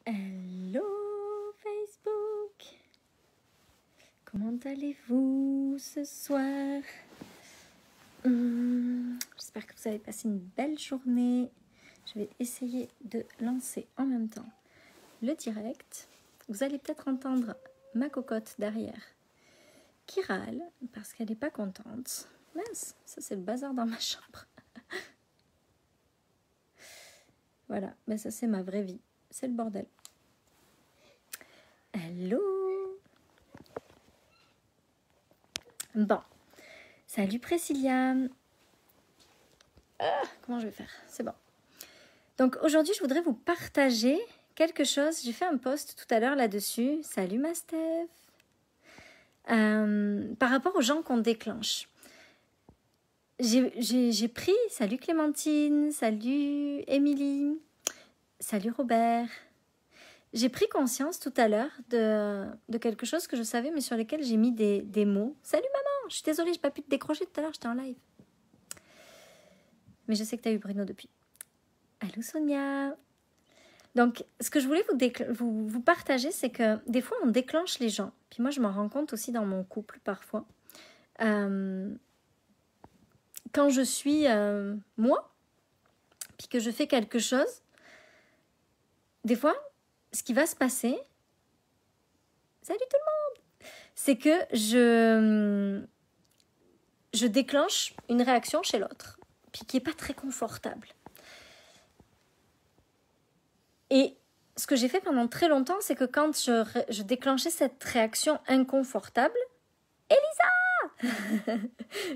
Hello Facebook, comment allez-vous ce soir? J'espère que vous avez passé une belle journée. Je vais essayer de lancer en même temps le direct. Vous allez peut-être entendre ma cocotte derrière qui râle parce qu'elle n'est pas contente. Mince, ça c'est le bazar dans ma chambre. Voilà, mais ça c'est ma vraie vie. C'est le bordel. Hello. Bon. Salut Priscilla. Comment je vais faire? C'est bon. Donc aujourd'hui, je voudrais vous partager quelque chose. J'ai fait un post tout à l'heure là-dessus. Salut ma Steph. Par rapport aux gens qu'on déclenche. J'ai pris... Salut Clémentine. Salut Émilie. Salut Robert. J'ai pris conscience tout à l'heure de quelque chose que je savais, mais sur lequel j'ai mis des mots. Salut maman, je suis désolée, je n'ai pas pu te décrocher tout à l'heure, j'étais en live. Mais je sais que tu as eu Bruno depuis. Allô Sonia. Donc, ce que je voulais vous partager, c'est que des fois, on déclenche les gens. Puis moi, je m'en rends compte aussi dans mon couple, parfois. Quand je suis moi, puis que je fais quelque chose, des fois... Ce qui va se passer, salut tout le monde, c'est que je déclenche une réaction chez l'autre, puis qui n'est pas très confortable. Et ce que j'ai fait pendant très longtemps, c'est que quand je déclenchais cette réaction inconfortable, Elisa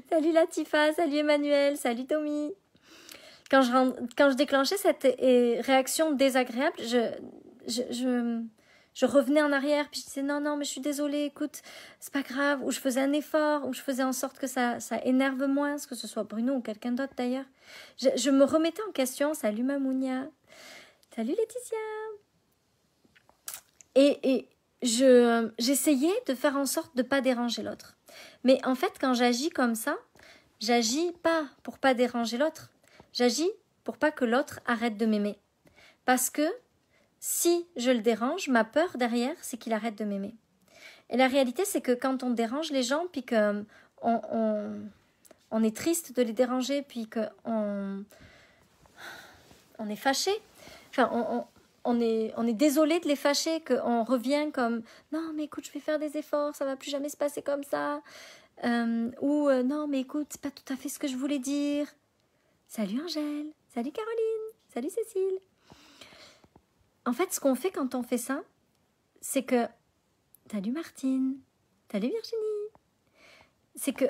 salut Latifa, salut Emmanuel, salut Tommy. Quand je déclenchais cette réaction désagréable, je revenais en arrière, puis je disais non, mais je suis désolée, écoute, c'est pas grave, ou je faisais un effort, ou je faisais en sorte que ça énerve moins, que ce soit Bruno ou quelqu'un d'autre d'ailleurs. Je me remettais en question, salut Mamounia, salut Laetitia. Et j'essayais de faire en sorte de ne pas déranger l'autre. Mais en fait, quand j'agis comme ça, j'agis pas pour pas déranger l'autre, j'agis pour pas que l'autre arrête de m'aimer. Parce que si je le dérange, ma peur derrière, c'est qu'il arrête de m'aimer. Et la réalité, c'est que quand on dérange les gens, puis qu'on est triste de les déranger, puis qu'on est fâché, enfin, on est désolé de les fâcher, qu'on revient comme « Non, mais écoute, je vais faire des efforts, ça va plus jamais se passer comme ça. » Ou « Non, mais écoute, c'est pas tout à fait ce que je voulais dire. » Salut Angèle, salut Caroline, salut Cécile. En fait, ce qu'on fait quand on fait ça, c'est que... Salut Martine, salut Virginie. C'est que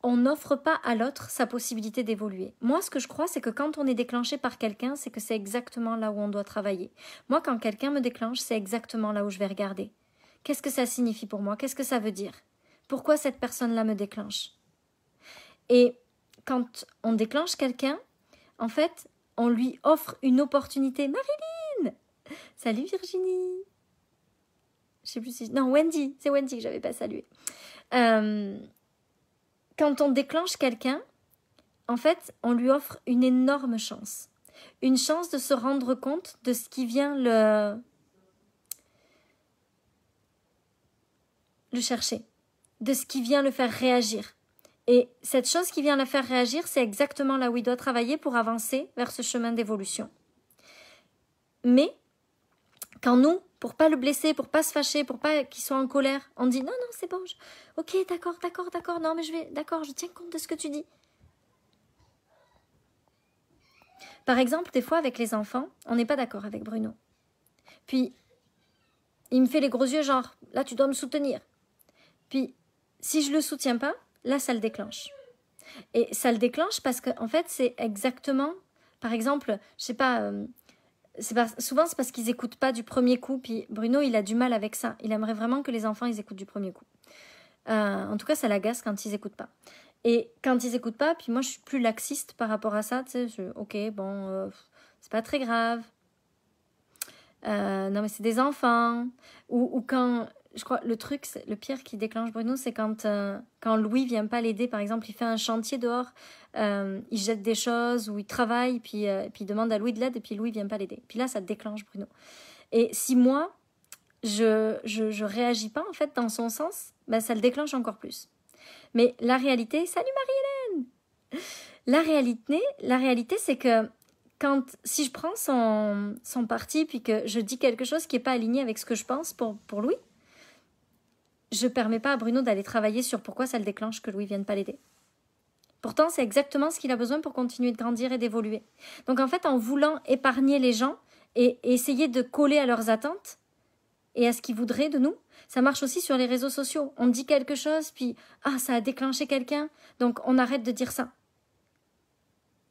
on n'offre pas à l'autre sa possibilité d'évoluer. Moi, ce que je crois, c'est que quand on est déclenché par quelqu'un, c'est que c'est exactement là où on doit travailler. Moi, quand quelqu'un me déclenche, c'est exactement là où je vais regarder. Qu'est-ce que ça signifie pour moi? Qu'est-ce que ça veut dire? Pourquoi cette personne-là me déclenche? Et quand on déclenche quelqu'un, en fait... on lui offre une opportunité. Marilyn! Salut Virginie! Je sais plus si... Non, Wendy. C'est Wendy que j'avais pas salué. Quand on déclenche quelqu'un, en fait, on lui offre une énorme chance. Une chance de se rendre compte de ce qui vient le chercher. De ce qui vient le faire réagir. Et cette chose qui vient la faire réagir, c'est exactement là où il doit travailler pour avancer vers ce chemin d'évolution. Mais, quand nous, pour pas le blesser, pour pas se fâcher, pour pas qu'il soit en colère, on dit non, c'est bon, ok, d'accord, non, mais je tiens compte de ce que tu dis. Par exemple, des fois avec les enfants, on n'est pas d'accord avec Bruno. Puis, il me fait les gros yeux genre, là tu dois me soutenir. Puis, si je le soutiens pas, là ça le déclenche. Et ça le déclenche parce que en fait c'est exactement, par exemple, je sais pas, souvent c'est parce qu'ils n'écoutent pas du premier coup, puis Bruno il a du mal avec ça, il aimerait vraiment que les enfants ils écoutent du premier coup. En tout cas ça l'agace quand ils n'écoutent pas. Et quand ils n'écoutent pas, puis moi je suis plus laxiste par rapport à ça, tu sais, ok bon, c'est pas très grave, non mais c'est des enfants, ou quand je crois, le truc, le pire qui déclenche Bruno, c'est quand Louis vient pas l'aider. Par exemple, il fait un chantier dehors, il jette des choses ou il travaille, puis il demande à Louis de l'aide et puis Louis vient pas l'aider. Puis là, ça déclenche Bruno. Et si moi, je réagis pas en fait dans son sens, ben, ça le déclenche encore plus. Mais la réalité, salut Marie-Hélène! La réalité, c'est que si je prends son parti puis que je dis quelque chose qui n'est pas aligné avec ce que je pense pour Louis, je ne permets pas à Bruno d'aller travailler sur pourquoi ça le déclenche que Louis ne vienne pas l'aider. Pourtant, c'est exactement ce qu'il a besoin pour continuer de grandir et d'évoluer. Donc en fait, en voulant épargner les gens et essayer de coller à leurs attentes et à ce qu'ils voudraient de nous, ça marche aussi sur les réseaux sociaux. On dit quelque chose, puis ça a déclenché quelqu'un, donc on arrête de dire ça.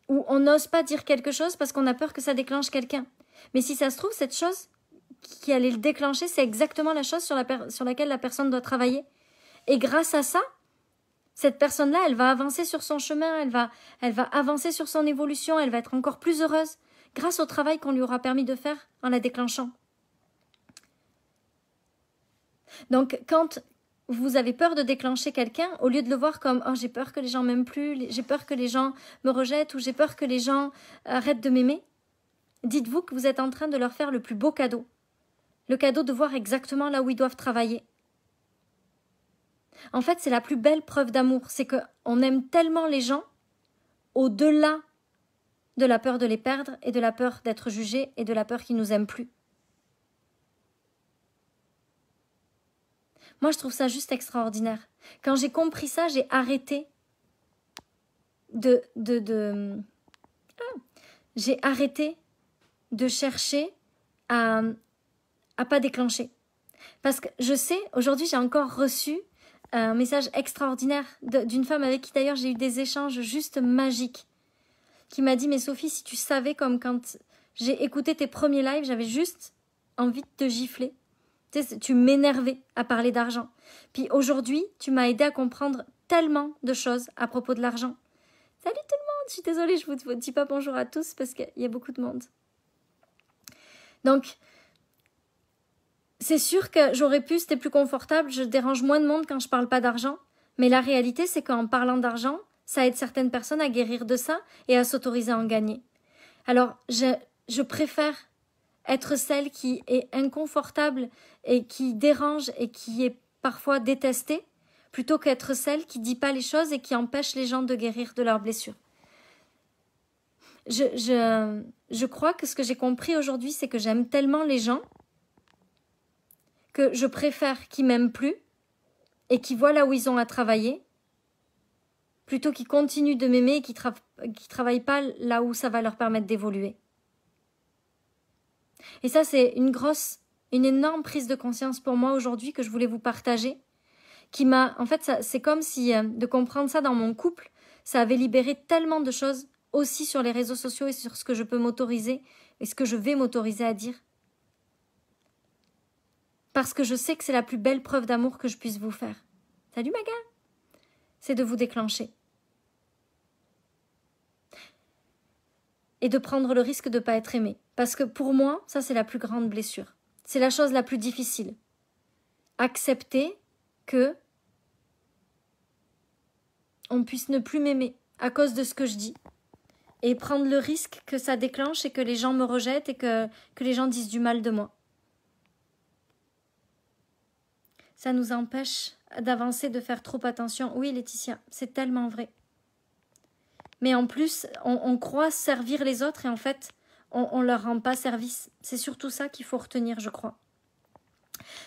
Ou on n'ose pas dire quelque chose parce qu'on a peur que ça déclenche quelqu'un. Mais si ça se trouve, cette chose qui allait le déclencher, c'est exactement la chose sur laquelle la personne doit travailler. Et grâce à ça, cette personne-là, elle va avancer sur son chemin, elle va avancer sur son évolution, elle va être encore plus heureuse grâce au travail qu'on lui aura permis de faire en la déclenchant. Donc, quand vous avez peur de déclencher quelqu'un, au lieu de le voir comme « Oh, j'ai peur que les gens m'aiment plus, j'ai peur que les gens me rejettent ou j'ai peur que les gens arrêtent de m'aimer », dites-vous que vous êtes en train de leur faire le plus beau cadeau. Le cadeau de voir exactement là où ils doivent travailler. En fait, c'est la plus belle preuve d'amour. C'est qu'on aime tellement les gens au-delà de la peur de les perdre et de la peur d'être jugé et de la peur qu'ils ne nous aiment plus. Moi, je trouve ça juste extraordinaire. Quand j'ai compris ça, j'ai arrêté j'ai arrêté de chercher à pas déclencher. Parce que je sais, aujourd'hui, j'ai encore reçu un message extraordinaire d'une femme avec qui, d'ailleurs, j'ai eu des échanges juste magiques, qui m'a dit « Mais Sophie, si tu savais comme quand j'ai écouté tes premiers lives, j'avais juste envie de te gifler. » Tu m'énervais à parler d'argent. Puis aujourd'hui, tu m'as aidé à comprendre tellement de choses à propos de l'argent. Salut tout le monde, je suis désolée, je vous dis pas bonjour à tous parce qu'il y a beaucoup de monde. Donc, c'est sûr que j'aurais pu, c'était plus confortable, je dérange moins de monde quand je parle pas d'argent. Mais la réalité, c'est qu'en parlant d'argent, ça aide certaines personnes à guérir de ça et à s'autoriser à en gagner. Alors, je préfère être celle qui est inconfortable et qui dérange et qui est parfois détestée, plutôt qu'être celle qui dit pas les choses et qui empêche les gens de guérir de leurs blessures. Je crois que ce que j'ai compris aujourd'hui, c'est que j'aime tellement les gens que je préfère qu'ils m'aiment plus et qu'ils voient là où ils ont à travailler, plutôt qu'ils continuent de m'aimer et qu'ils travaillent pas là où ça va leur permettre d'évoluer. Et ça, c'est une énorme prise de conscience pour moi aujourd'hui que je voulais vous partager. En fait, c'est comme si de comprendre ça dans mon couple, ça avait libéré tellement de choses aussi sur les réseaux sociaux et sur ce que je peux m'autoriser et ce que je vais m'autoriser à dire. Parce que je sais que c'est la plus belle preuve d'amour que je puisse vous faire. Salut Maga! C'est de vous déclencher. Et de prendre le risque de ne pas être aimé. Parce que pour moi, ça c'est la plus grande blessure. C'est la chose la plus difficile. Accepter que on puisse ne plus m'aimer à cause de ce que je dis. Et prendre le risque que ça déclenche et que les gens me rejettent et que les gens disent du mal de moi. Ça nous empêche d'avancer, de faire trop attention. Oui Laetitia, c'est tellement vrai. Mais en plus, on croit servir les autres et en fait, on leur rend pas service. C'est surtout ça qu'il faut retenir, je crois.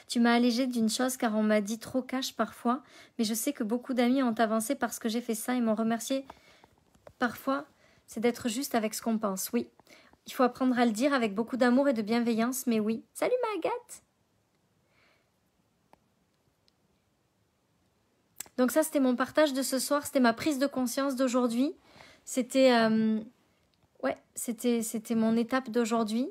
Tu m'as allégée d'une chose car on m'a dit trop cash parfois, mais je sais que beaucoup d'amis ont avancé parce que j'ai fait ça et m'ont remercié. Parfois, c'est d'être juste avec ce qu'on pense, oui. Il faut apprendre à le dire avec beaucoup d'amour et de bienveillance, mais oui. Salut ma Agathe! Donc ça, c'était mon partage de ce soir, c'était ma prise de conscience d'aujourd'hui. C'était mon étape d'aujourd'hui.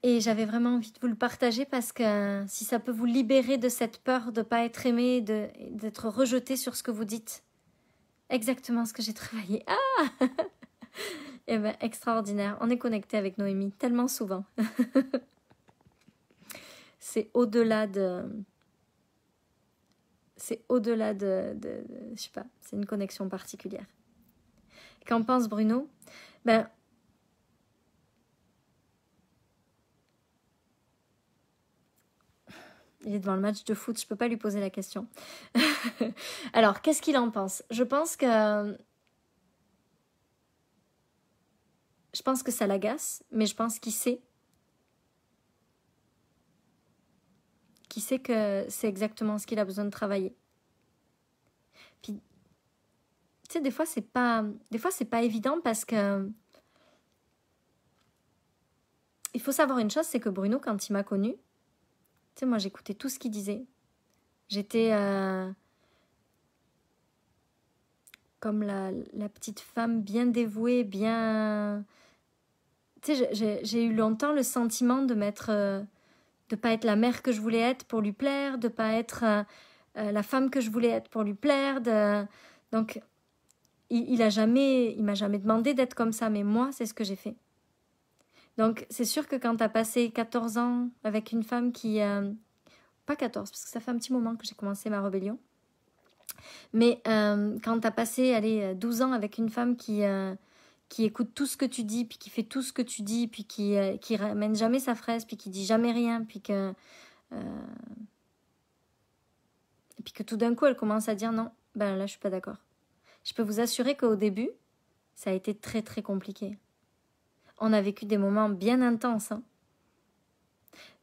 Et j'avais vraiment envie de vous le partager parce que si ça peut vous libérer de cette peur de ne pas être aimé, d'être rejeté sur ce que vous dites. Exactement ce que j'ai travaillé. Ah! Eh bien, extraordinaire. On est connecté avec Noémie tellement souvent. c'est au-delà de... C'est au-delà je sais pas, c'est une connexion particulière. Qu'en pense Bruno? Ben, il est devant le match de foot, je peux pas lui poser la question. Alors, qu'est-ce qu'il en pense? Je pense que ça l'agace, mais je pense qu'il sait que c'est exactement ce qu'il a besoin de travailler. Puis, tu sais, des fois, c'est pas évident parce que il faut savoir une chose, c'est que Bruno, quand il m'a connue, tu sais, moi, j'écoutais tout ce qu'il disait. J'étais comme la petite femme bien dévouée, bien... Tu sais, j'ai eu longtemps le sentiment de pas être la mère que je voulais être pour lui plaire, de pas être la femme que je voulais être pour lui plaire. Donc, il m'a jamais demandé d'être comme ça, mais moi, c'est ce que j'ai fait. Donc, c'est sûr que quand tu as passé 14 ans avec une femme qui... pas 14, parce que ça fait un petit moment que j'ai commencé ma rébellion. Mais quand tu as passé 12 ans avec une femme qui écoute tout ce que tu dis, puis qui fait tout ce que tu dis, puis qui ramène jamais sa fraise, puis qui dit jamais rien, puis que tout d'un coup, elle commence à dire non, ben là, je suis pas d'accord. Je peux vous assurer qu'au début, ça a été très, très compliqué. On a vécu des moments bien intenses hein,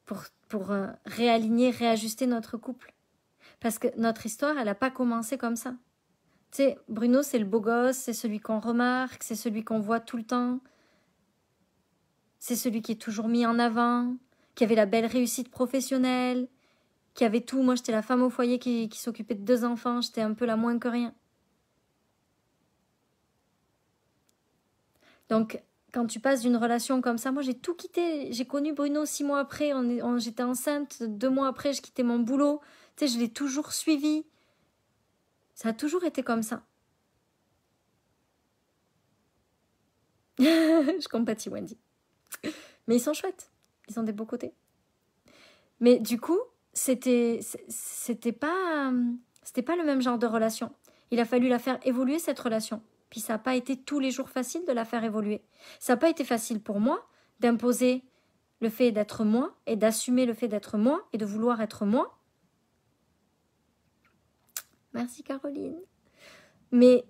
pour réaligner, réajuster notre couple. Parce que notre histoire, elle n'a pas commencé comme ça. Tu sais, Bruno, c'est le beau gosse, c'est celui qu'on remarque, c'est celui qu'on voit tout le temps. C'est celui qui est toujours mis en avant, qui avait la belle réussite professionnelle, qui avait tout. Moi, j'étais la femme au foyer qui s'occupait de 2 enfants, j'étais un peu la moins que rien. Donc, quand tu passes d'une relation comme ça, moi, j'ai tout quitté. J'ai connu Bruno 6 mois après, j'étais enceinte, 2 mois après, je quittais mon boulot. Tu sais, je l'ai toujours suivi. Ça a toujours été comme ça. Je compatis, Wendy. Mais ils sont chouettes. Ils ont des beaux côtés. Mais du coup, c'était pas le même genre de relation. Il a fallu la faire évoluer, cette relation. Puis ça n'a pas été tous les jours facile de la faire évoluer. Ça n'a pas été facile pour moi d'imposer le fait d'être moi et d'assumer le fait d'être moi et de vouloir être moi. Merci Caroline. Mais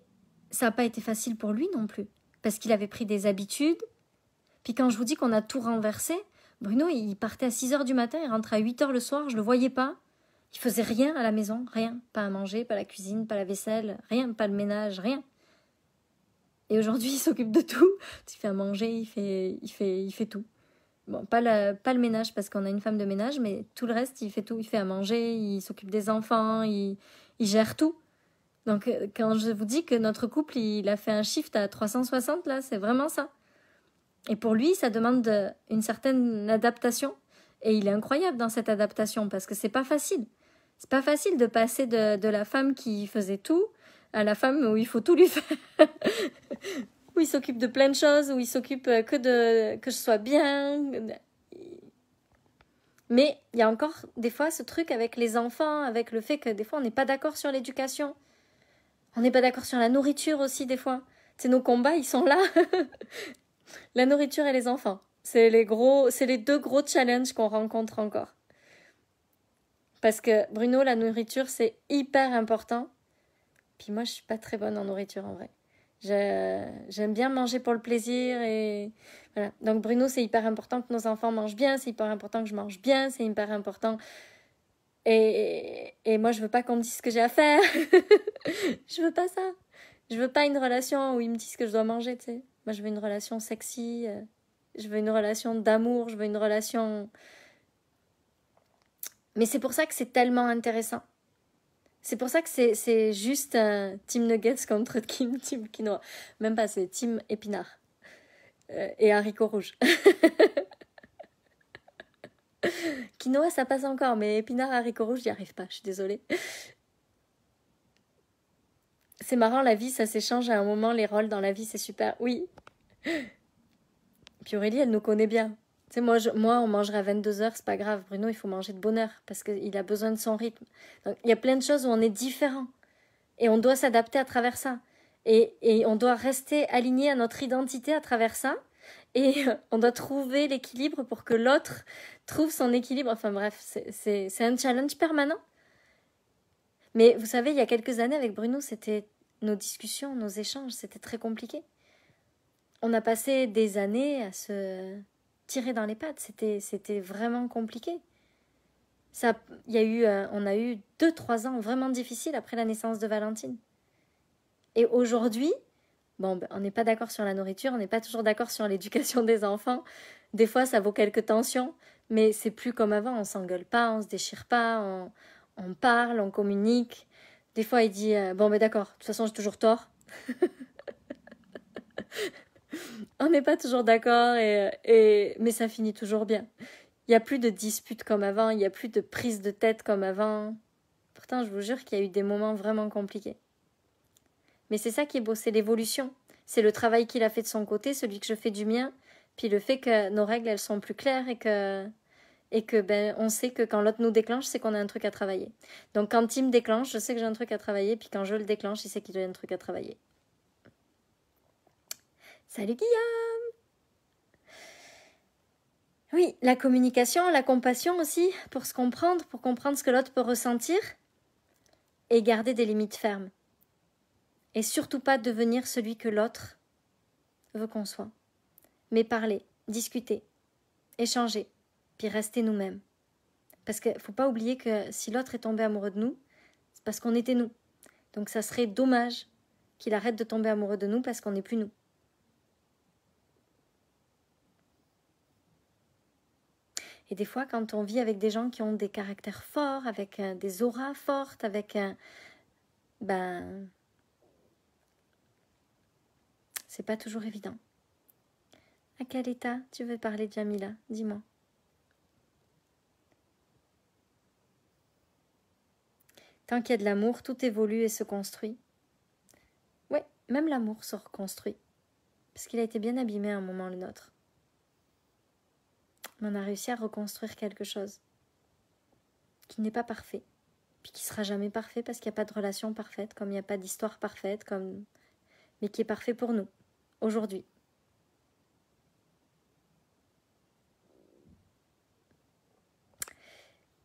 ça n'a pas été facile pour lui non plus. Parce qu'il avait pris des habitudes. Puis quand je vous dis qu'on a tout renversé, Bruno, il partait à 6h du matin, il rentrait à 8h le soir, je le voyais pas. Il faisait rien à la maison, rien. Pas à manger, pas la cuisine, pas la vaisselle, rien, pas le ménage, rien. Et aujourd'hui, il s'occupe de tout. Il fait à manger, il fait tout. Bon, pas le ménage parce qu'on a une femme de ménage, mais tout le reste, il fait tout. Il fait à manger, il s'occupe des enfants, il gère tout. Donc, quand je vous dis que notre couple, il a fait un shift à 360, là, c'est vraiment ça. Et pour lui, ça demande une certaine adaptation. Et il est incroyable dans cette adaptation parce que c'est pas facile. C'est pas facile de passer de la femme qui faisait tout à la femme où il faut tout lui faire. Où il s'occupe de plein de choses, où il s'occupe que je sois bien. Mais il y a encore des fois ce truc avec les enfants, avec le fait que des fois on n'est pas d'accord sur l'éducation. On n'est pas d'accord sur la nourriture aussi des fois. C'est nos combats, ils sont là. La nourriture et les enfants. C'est les 2 gros challenges qu'on rencontre encore. Parce que Bruno, la nourriture, c'est hyper important. Puis moi, je suis pas très bonne en nourriture en vrai. J'aime bien manger pour le plaisir et voilà. Donc Bruno, c'est hyper important que nos enfants mangent bien, c'est hyper important que je mange bien, c'est hyper important. Et moi, je veux pas qu'on me dise ce que j'ai à faire. Je veux pas ça. Je veux pas une relation où ils me disent ce que je dois manger, tu sais. Moi, je veux une relation sexy, je veux une relation d'amour, je veux une relation... Mais c'est pour ça que c'est tellement intéressant. C'est pour ça que c'est juste Team Nuggets contre Team Quinoa. Même pas, c'est Team Épinard. Et haricots rouges. Quinoa, ça passe encore, mais épinard, haricots rouges, j'y arrive pas, je suis désolée. C'est marrant, la vie, ça s'échange à un moment, les rôles dans la vie, c'est super. Oui. Puis Aurélie, elle nous connaît bien. Tu sais, moi, on mangerait à 22h, c'est pas grave. Bruno, il faut manger de bonne heure parce qu'il a besoin de son rythme. Donc, il y a plein de choses où on est différent. Et on doit s'adapter à travers ça. Et on doit rester aligné à notre identité à travers ça. Et on doit trouver l'équilibre pour que l'autre trouve son équilibre. Enfin bref, c'est un challenge permanent. Mais vous savez, il y a quelques années avec Bruno, c'était nos discussions, nos échanges, c'était très compliqué. On a passé des années à se tirer dans les pattes. C'était vraiment compliqué. On a eu 2-3 ans vraiment difficiles après la naissance de Valentine. Et aujourd'hui, bon, on n'est pas d'accord sur la nourriture, on n'est pas toujours d'accord sur l'éducation des enfants. Des fois, ça vaut quelques tensions, mais c'est plus comme avant. On s'engueule pas, on se déchire pas, on parle, on communique. Des fois, il dit bon, ben d'accord, de toute façon, j'ai toujours tort. On n'est pas toujours d'accord, mais ça finit toujours bien. Il n'y a plus de disputes comme avant, il n'y a plus de prise de tête comme avant. Pourtant, je vous jure qu'il y a eu des moments vraiment compliqués. Mais c'est ça qui est beau, c'est l'évolution. C'est le travail qu'il a fait de son côté, celui que je fais du mien, puis le fait que nos règles, elles sont plus claires et que ben, on sait que quand l'autre nous déclenche, c'est qu'on a un truc à travailler. Donc quand il me déclenche, je sais que j'ai un truc à travailler, puis quand je le déclenche, il sait qu'il a un truc à travailler. Salut Guillaume! Oui, la communication, la compassion aussi, pour se comprendre, pour comprendre ce que l'autre peut ressentir, et garder des limites fermes. Et surtout pas devenir celui que l'autre veut qu'on soit. Mais parler, discuter, échanger, puis rester nous-mêmes. Parce qu'il ne faut pas oublier que si l'autre est tombé amoureux de nous, c'est parce qu'on était nous. Donc ça serait dommage qu'il arrête de tomber amoureux de nous parce qu'on n'est plus nous. Et des fois, quand on vit avec des gens qui ont des caractères forts, avec des auras fortes, avec... c'est pas toujours évident. À quel état tu veux parler, Jamila? Dis-moi. Tant qu'il y a de l'amour, tout évolue et se construit. Ouais, même l'amour se reconstruit. Parce qu'il a été bien abîmé à un moment, le nôtre. Mais on a réussi à reconstruire quelque chose qui n'est pas parfait. Puis qui sera jamais parfait parce qu'il n'y a pas de relation parfaite, comme il n'y a pas d'histoire parfaite, mais qui est parfait pour nous, aujourd'hui.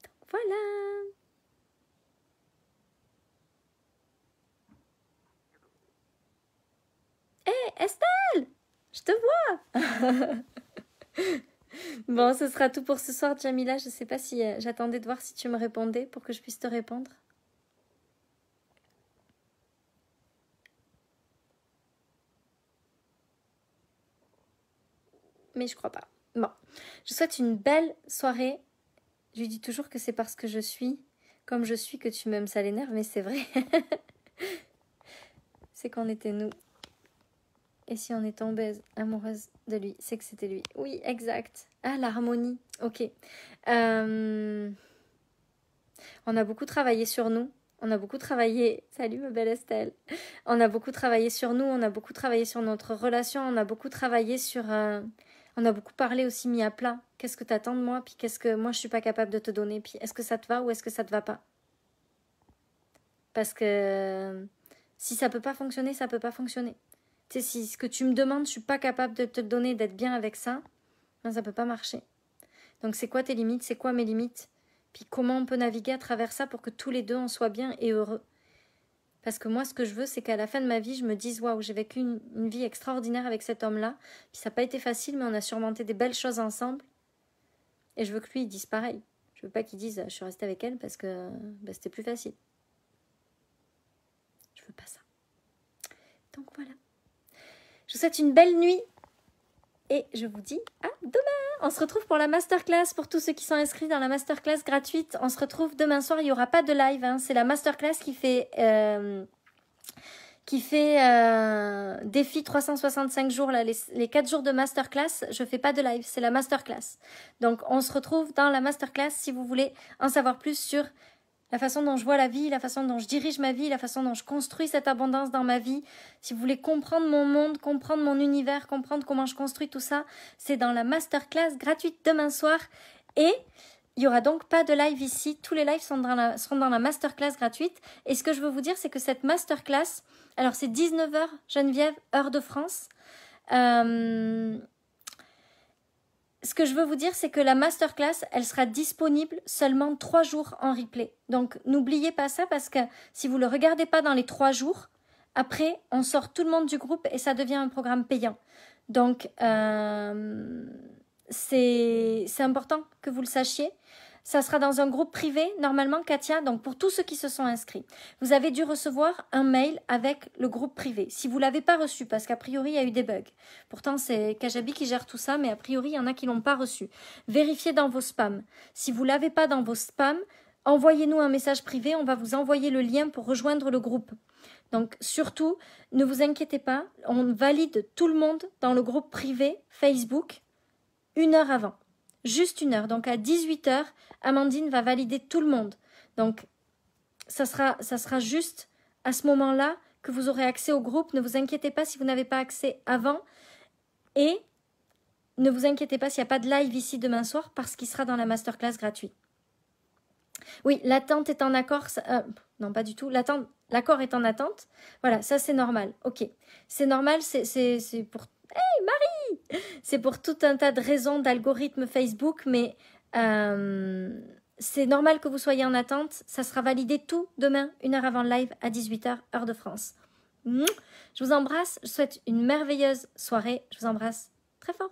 Donc voilà. Hé, Estelle, je te vois. Bon, ce sera tout pour ce soir, Jamila. Je ne sais pas si j'attendais de voir si tu me répondais pour que je puisse te répondre. Mais je crois pas. Bon, je souhaite une belle soirée. Je lui dis toujours que c'est parce que je suis comme je suis que tu m'aimes, ça l'énerve, mais c'est vrai. C'est qu'on était nous. Et si on est tombée amoureuse de lui, c'est que c'était lui. Oui, exact. Ah, l'harmonie. Ok. On a beaucoup travaillé sur nous. On a beaucoup travaillé... Salut ma belle Estelle. On a beaucoup travaillé sur nous. On a beaucoup travaillé sur notre relation. On a beaucoup travaillé sur... On a beaucoup parlé aussi, mis à plat. Qu'est-ce que tu attends de moi? Puis qu'est-ce que moi je suis pas capable de te donner? Puis est-ce que ça te va ou est-ce que ça te va pas? Parce que si ça peut pas fonctionner, ça peut pas fonctionner. Tu sais, si ce que tu me demandes, je suis pas capable de te le donner, d'être bien avec ça, ben ça peut pas marcher. Donc c'est quoi tes limites? C'est quoi mes limites? Puis comment on peut naviguer à travers ça pour que tous les deux on soit bien et heureux? Parce que moi, ce que je veux, c'est qu'à la fin de ma vie, je me dise waouh, j'ai vécu une vie extraordinaire avec cet homme-là. Puis ça n'a pas été facile, mais on a surmonté des belles choses ensemble. Et je veux que lui, il dise pareil. Je veux pas qu'il dise je suis restée avec elle parce que c'était plus facile. Je veux pas ça. Donc voilà. Je vous souhaite une belle nuit. Et je vous dis à demain. On se retrouve pour la masterclass. Pour tous ceux qui sont inscrits dans la masterclass gratuite, on se retrouve demain soir. Il n'y aura pas de live. Hein. C'est la masterclass qui fait défi 365 jours. Là, les 4 jours de masterclass, je ne fais pas de live. C'est la masterclass. Donc, on se retrouve dans la masterclass si vous voulez en savoir plus sur la façon dont je vois la vie, la façon dont je dirige ma vie, la façon dont je construis cette abondance dans ma vie. Si vous voulez comprendre mon monde, comprendre mon univers, comprendre comment je construis tout ça, c'est dans la masterclass gratuite demain soir. Et il n'y aura donc pas de live ici. Tous les lives seront dans la masterclass gratuite. Et ce que je veux vous dire, c'est que cette masterclass, alors c'est 19 h Geneviève, heure de France. Ce que je veux vous dire, c'est que la masterclass, elle sera disponible seulement 3 jours en replay. Donc, n'oubliez pas ça parce que si vous ne le regardez pas dans les 3 jours, après, on sort tout le monde du groupe et ça devient un programme payant. Donc, c'est important que vous le sachiez. Ça sera dans un groupe privé, normalement, Katia, donc pour tous ceux qui se sont inscrits. Vous avez dû recevoir un mail avec le groupe privé. Si vous ne l'avez pas reçu, parce qu'a priori, il y a eu des bugs. Pourtant, c'est Kajabi qui gère tout ça, mais a priori, il y en a qui ne l'ont pas reçu. Vérifiez dans vos spams. Si vous ne l'avez pas dans vos spams, envoyez-nous un message privé, on va vous envoyer le lien pour rejoindre le groupe. Donc, surtout, ne vous inquiétez pas, on valide tout le monde dans le groupe privé Facebook 1 heure avant. Juste 1 heure. Donc à 18 h, Amandine va valider tout le monde. Donc ça sera juste à ce moment-là que vous aurez accès au groupe. Ne vous inquiétez pas si vous n'avez pas accès avant. Et ne vous inquiétez pas s'il n'y a pas de live ici demain soir parce qu'il sera dans la masterclass gratuite. Oui, l'attente est en accord. Non, pas du tout. L'accord est en attente. Voilà, ça c'est normal. Ok. C'est normal, c'est pour... Hey Marie! C'est pour tout un tas de raisons d'algorithme Facebook, mais c'est normal que vous soyez en attente. Ça sera validé tout demain, 1 heure avant le live à 18 h, heure de France. Je vous embrasse. Je vous souhaite une merveilleuse soirée. Je vous embrasse très fort.